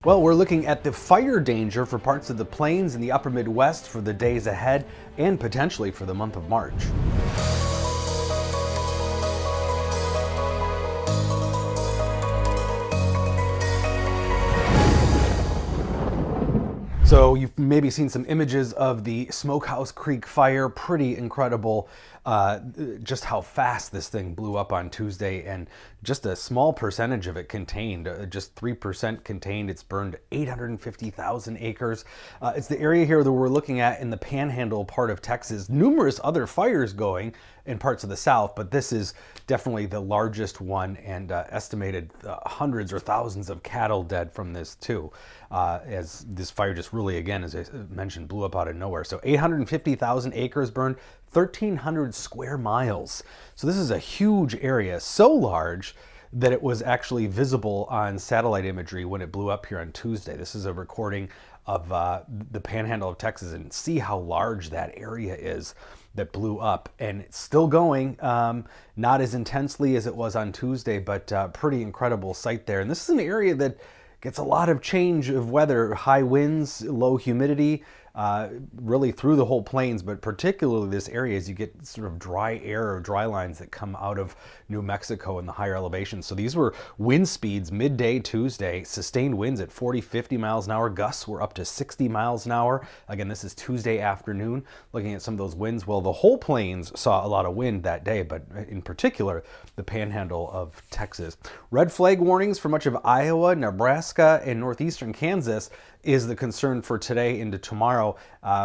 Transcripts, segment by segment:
Well, we're looking at the fire danger for parts of the plains and the upper Midwest for the days ahead and potentially for the month of March. So you've maybe seen some images of the Smokehouse Creek fire. Pretty incredible just how fast this thing blew up on Tuesday, and just a small percentage of it contained, just 3% contained. It's burned 850,000 acres. It's the area here that we're looking at in the Panhandle part of Texas. Numerous other fires going in parts of the South, but this is definitely the largest one, and estimated hundreds or thousands of cattle dead from this too, as this fire just really, again, as I mentioned, blew up out of nowhere. So 850,000 acres burned, 1,300 square miles. So this is a huge area, so large that it was actually visible on satellite imagery when it blew up here on Tuesday. This is a recording of the Panhandle of Texas, and see how large that area is that blew up, and it's still going, not as intensely as it was on Tuesday, but pretty incredible sight there. And this is an area that gets a lot of change of weather, high winds, low humidity, really through the whole plains, but particularly this area as you get sort of dry air or dry lines that come out of New Mexico in the higher elevations. So these were wind speeds midday Tuesday, sustained winds at 40, 50 miles an hour. Gusts were up to 60 miles an hour. Again, this is Tuesday afternoon, looking at some of those winds. Well, the whole plains saw a lot of wind that day, but in particular, the Panhandle of Texas. Red flag warnings for much of Iowa, Nebraska, and northeastern Kansas is the concern for today into tomorrow.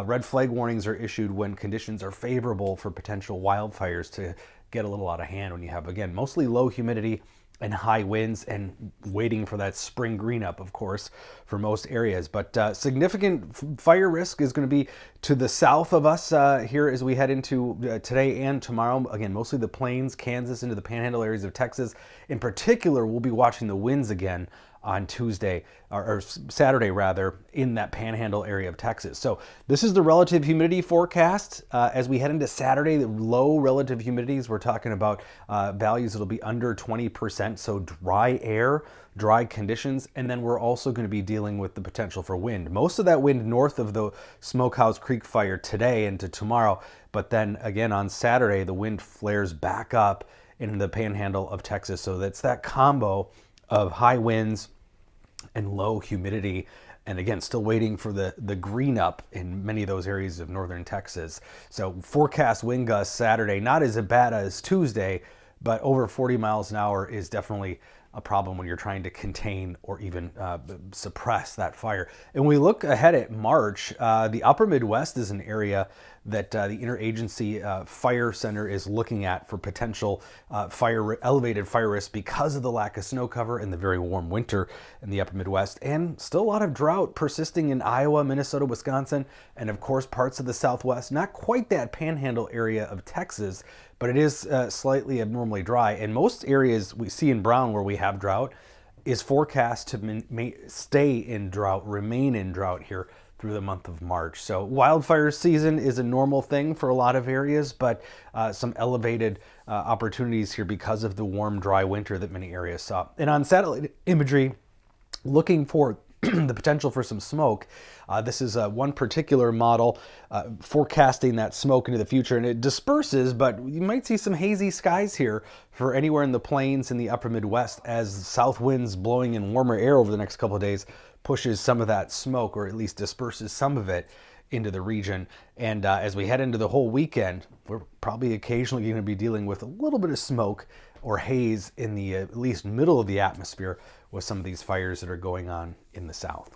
Red flag warnings are issued when conditions are favorable for potential wildfires to get a little out of hand, when you have, again, mostly low humidity and high winds, and waiting for that spring green up, of course, for most areas. But significant fire risk is going to be to the south of us here as we head into today and tomorrow. Again, mostly the plains, Kansas, into the Panhandle areas of Texas. In particular, we'll be watching the winds again on Tuesday, or Saturday rather, in that Panhandle area of Texas. So this is the relative humidity forecast. As we head into Saturday, the low relative humidities, we're talking about values that'll be under 20%, so dry air, dry conditions, and then we're also going to be dealing with the potential for wind. Most of that wind north of the Smokehouse Creek fire today into tomorrow, but then again on Saturday, the wind flares back up in the Panhandle of Texas. So that's that combo of high winds and low humidity, and again, still waiting for the green up in many of those areas of northern Texas. So forecast wind gusts Saturday, not as bad as Tuesday, but over 40 miles an hour is definitely a problem when you're trying to contain or even suppress that fire. And when we look ahead at March, the upper Midwest is an area that the Interagency Fire Center is looking at for potential elevated fire risk because of the lack of snow cover and the very warm winter in the upper Midwest, and still a lot of drought persisting in Iowa, Minnesota, Wisconsin, and of course parts of the Southwest. Not quite that Panhandle area of Texas, but it is slightly abnormally dry. And most areas we see in brown where we have drought is forecast to stay in drought, remain in drought here through the month of March. So wildfire season is a normal thing for a lot of areas, but some elevated opportunities here because of the warm, dry winter that many areas saw. And on satellite imagery, looking for the potential for some smoke. This is one particular model forecasting that smoke into the future, and it disperses, but you might see some hazy skies here for anywhere in the plains in the upper Midwest as south winds blowing in warmer air over the next couple of days pushes some of that smoke, or at least disperses some of it into the region. And as we head into the whole weekend, we're probably occasionally going to be dealing with a little bit of smoke or haze in the at least middle of the atmosphere with some of these fires that are going on in the south.